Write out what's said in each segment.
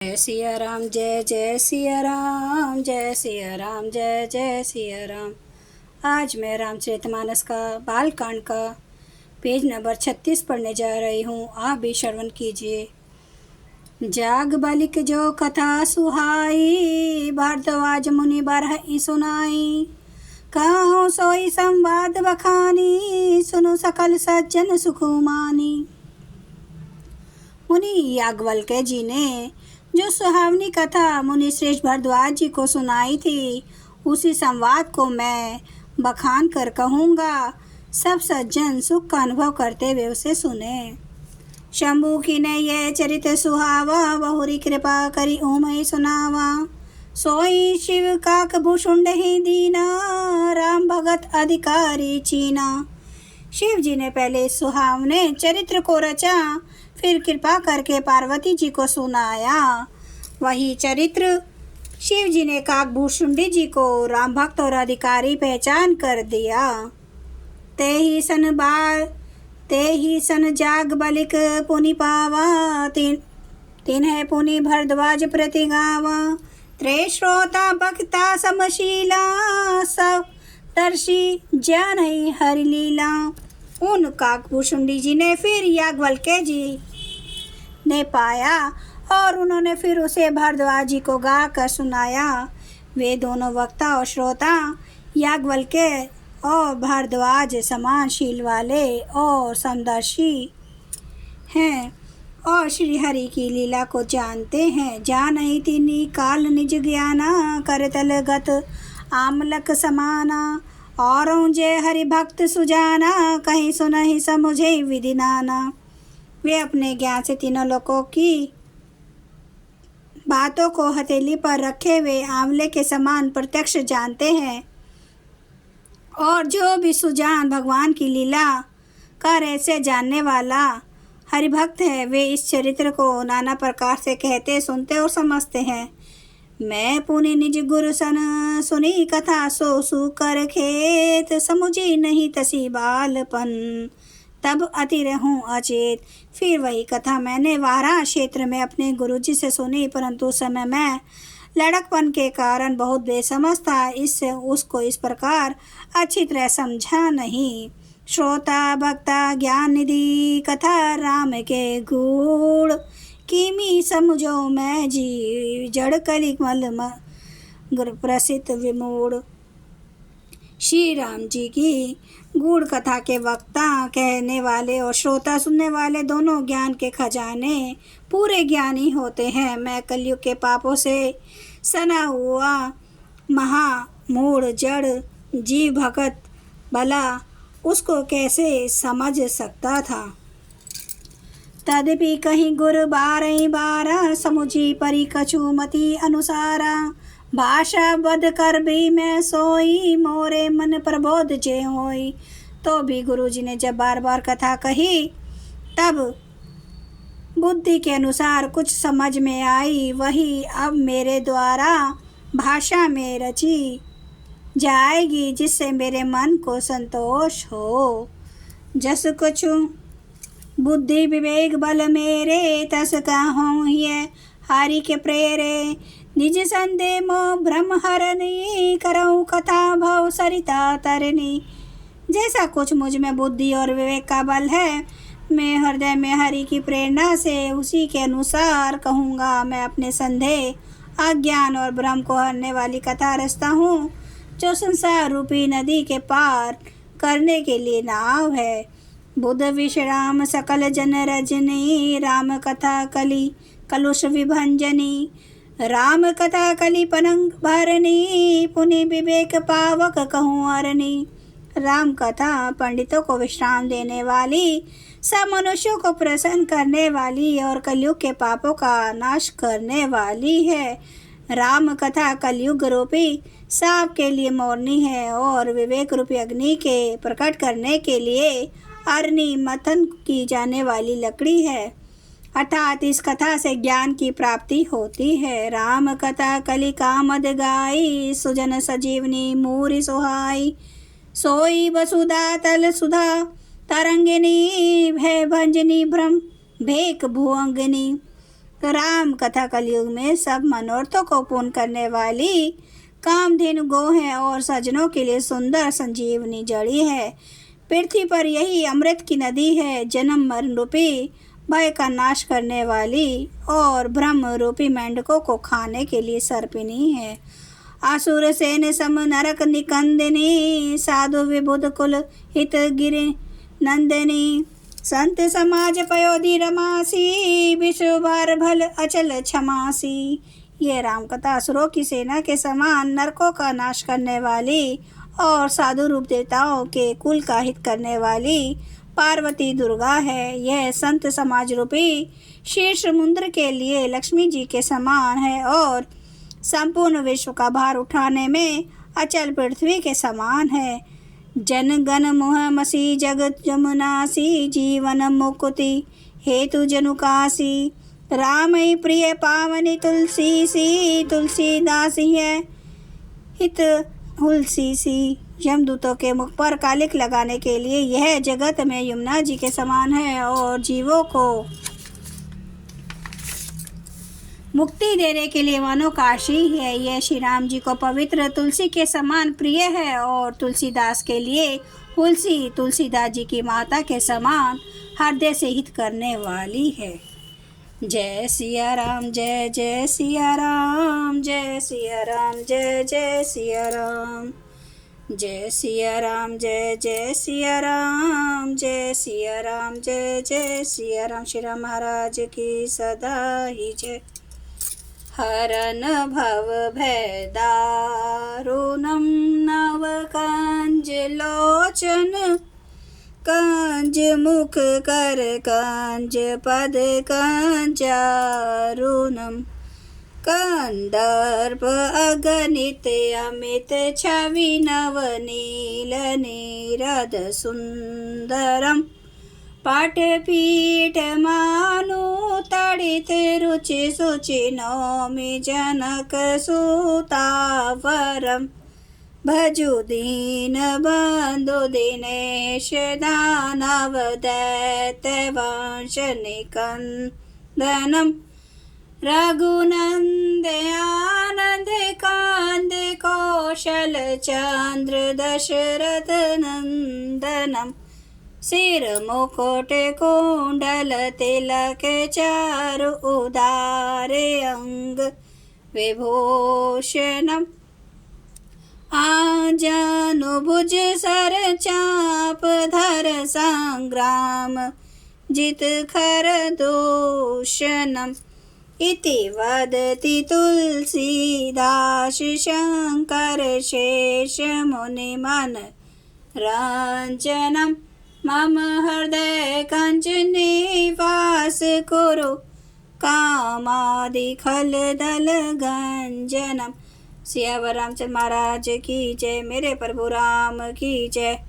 जय सिया राम, जय जय सिया राम, जय सिया राम, जय जय सिया राम। आज मैं रामचरितमानस का बालकांड का पेज नंबर 36 पढ़ने जा रही हूँ। आप भी श्रवण कीजिए। जाग बालिक जो कथा सुहाई, भारद्वाज मुनि बरहि सुनाई। कहूँ सोई संवाद बखानी, सुनु सकल सज्जन सुखुमानी। मुनि याज्ञवल्क्य जी ने जो सुहावनी कथा मुनि श्रेष्ठ भारद्वाज जी को सुनाई थी, उसी संवाद को मैं बखान कर कहूँगा। सब सज्जन सुख का अनुभव करते हुए उसे सुने। शंभु की ने यह चरित सुहावा, बहुरी कृपा करी ऊमय सुनावा। सोई शिव काक भूषुंड ही दीना, राम भगत अधिकारी चीना। शिव जी ने पहले सुहावने चरित्र को रचा, फिर कृपा करके पार्वती जी को सुनाया। वही चरित्र शिव जी ने काकभूषुंडी जी को राम भक्त और अधिकारी पहचान कर दिया। ते ही सन जाग बलिक पुनि पावा, तिन्ह पुनि भरद्वाज प्रति गावा। त्रे श्रोता भक्ता समशीला, सब दर्शी जान हरि लीला। उन काकभूषुंडी जी ने फिर याज्ञवल्क्य जी ने पाया और उन्होंने फिर उसे भारद्वाज जी को गा कर सुनाया। वे दोनों वक्ता और श्रोता याज्ञवल्क्य और भारद्वाज समान शील वाले और समदर्शी हैं और श्री हरि की लीला को जानते हैं। जानहि तिनि काल निज ज्ञाना, करतल गत आमलक समाना। औरों जय हरि भक्त सुजाना, कहीं सुनहि समुझे विधि नाना। वे अपने ज्ञान से तीनों लोकों की बातों को हथेली पर रखे हुए आंवले के समान प्रत्यक्ष जानते हैं। और जो भी सुजान भगवान की लीला का रहस्य जानने वाला हरिभक्त है, वे इस चरित्र को नाना प्रकार से कहते, सुनते और समझते हैं। मैं पुनि निज गुरु सन सुनी कथा, सो सु कर खेत, समुझी नहीं तसी बालपन, तब अति रहूं अचेत। फिर वही कथा मैंने वाराणसी क्षेत्र में अपने गुरुजी से सुनी, परंतु उस समय मैं लड़कपन के कारण बहुत बेसमझ था, इससे उसको इस प्रकार अच्छी तरह समझा नहीं। श्रोता भक्ता ज्ञान निधि, कथा राम के गूढ़, किमी समझो मैं जी, जड़ कलिमल प्रसिद्ध विमूढ़। श्री राम जी की गूढ़ कथा के वक्ता कहने वाले और श्रोता सुनने वाले दोनों ज्ञान के खजाने पूरे ज्ञानी होते हैं। मैं कलयुग के पापों से सना हुआ महामूढ़ जड़ जीव भगत भला उसको कैसे समझ सकता था। तदपि कहीं गुर बारहि बारा, समुझी परी कछु मति अनुसारा। भाषा बद कर भी मैं सोई, मोरे मन प्रबोध जे होई। तो भी गुरुजी ने जब बार बार कथा कही, तब बुद्धि के अनुसार कुछ समझ में आई, वही अब मेरे द्वारा भाषा में रची जाएगी, जिससे मेरे मन को संतोष हो। जस कुछ बुद्धि विवेक बल मेरे, तस कहूँ ये हरि के प्रेरे। निज संदेह मोह भ्रम हरनी, करऊँ कथा भव सरिता तरनी। जैसा कुछ मुझ में बुद्धि और विवेक का बल है, मैं हृदय में हरि की प्रेरणा से उसी के अनुसार कहूँगा। मैं अपने संदेह, अज्ञान और भ्रम को हरने वाली कथा रचता हूँ, जो संसार रूपी नदी के पार करने के लिए नाव है। बुध विश्राम सकल जन रजनी, राम कथा कली कलुष विभंजनी। राम कथा कली पनंग भरनी, पुनि विवेक पावक कहूँ हरनी। राम कथा पंडितों को विश्राम देने वाली, सब मनुष्यों को प्रसन्न करने वाली और कलयुग के पापों का नाश करने वाली है। राम कथा कलयुग रूपी सांप के लिए मोरनी है और विवेक रूपी अग्नि के प्रकट करने के लिए अरनी मथन की जाने वाली लकड़ी है। अर्थात इस कथा से ज्ञान की प्राप्ति होती है। राम कथा कली कामद गाई, सुजन सजीवनी मूरी सोहाई। सोई वसुधा तल सुधा तरंगिनी, भय भंजनी भ्रम भेक भुअंगिनी। राम कथा कलयुग में सब मनोरथों को पूर्ण करने वाली कामधेनु गो है और सज्जनों के लिए सुंदर संजीवनी जड़ी है। पृथ्वी पर यही अमृत की नदी है, जन्म मरण रूपी भय का नाश करने वाली और ब्रह्म रूपी मेंढकों को खाने के लिए सर्पिनी है। आसुर सेन सम नरक निकंदिनी, साधु विबुध कुल हित गिरि नंदिनी, संत समाज पयोधि रमासी, विश्व भार भल अचल क्षमासी। ये रामकथा असुरों की सेना के समान नरकों का नाश करने वाली और साधु रूप देवताओं के कुल का हित करने वाली पार्वती दुर्गा है। यह संत समाज रूपी शीर्ष समुद्र के लिए लक्ष्मी जी के समान है और संपूर्ण विश्व का भार उठाने में अचल पृथ्वी के समान है। जन गण मोह मसी जगत जमुनासी, जीवन मुक्ति हेतु जनुकासी, राम प्रिय पावनी तुलसी सी, तुलसीदासी है हित हुलसी सी। यमदूतों के मुख पर कालिक लगाने के लिए यह जगत में यमुना जी के समान है और जीवों को मुक्ति देने के लिए मानो काशी है। यह श्री राम जी को पवित्र तुलसी के समान प्रिय है और तुलसीदास के लिए हुलसी तुलसीदास जी की माता के समान हृदय से हित करने वाली है। जय सिया राम, जय जय सिया राम, जय सिया राम, जय जय सिया राम, जय सिया राम, जय जय सिया राम, जय सिया राम, जय जय सिया राम। श्री राम महाराज की सदा ही जय। हरन भव भय दारुणं नव कंज लोचन, कंज मुख कर कंज पद कंजारुणम, कंदर्प अगणित अमित छवि नवनील नीरद सुंदरम, पाटपीठ मानु तड़ित रुचि सुचि नौमि जनक सुतावरम, भजु दीन बंधु दिनेश दानव दैत्य वंश निकंदनम, रघुनंद आनंद कांद कौशल चंद्र दशरथ नंदनम, सिर मुकुट कुंडल तिलक चारु उदारे अंग विभूषणम, आजानु भुज सर चाप धर संग्राम जित खर दूषणम, इति वदति तुलसीदास शंकर शेष मुनि मन रंजनम, मम हृदय कंज निवास कुरु कामादि खल दल गंजनम। सियावर रामचंद्र महाराज की जय। मेरे प्रभु राम की जय।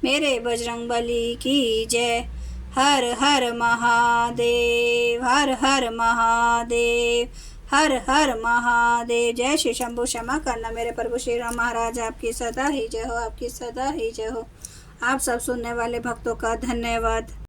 मेरे बजरंग बली की जय। हर हर महादेव, हर हर महादेव, हर हर महादेव। जय श्री शंभु। क्षमा करना मेरे प्रभु श्री राम महाराज, आपकी सदा ही जय हो, आपकी सदा ही जय हो। आप सब सुनने वाले भक्तों का धन्यवाद।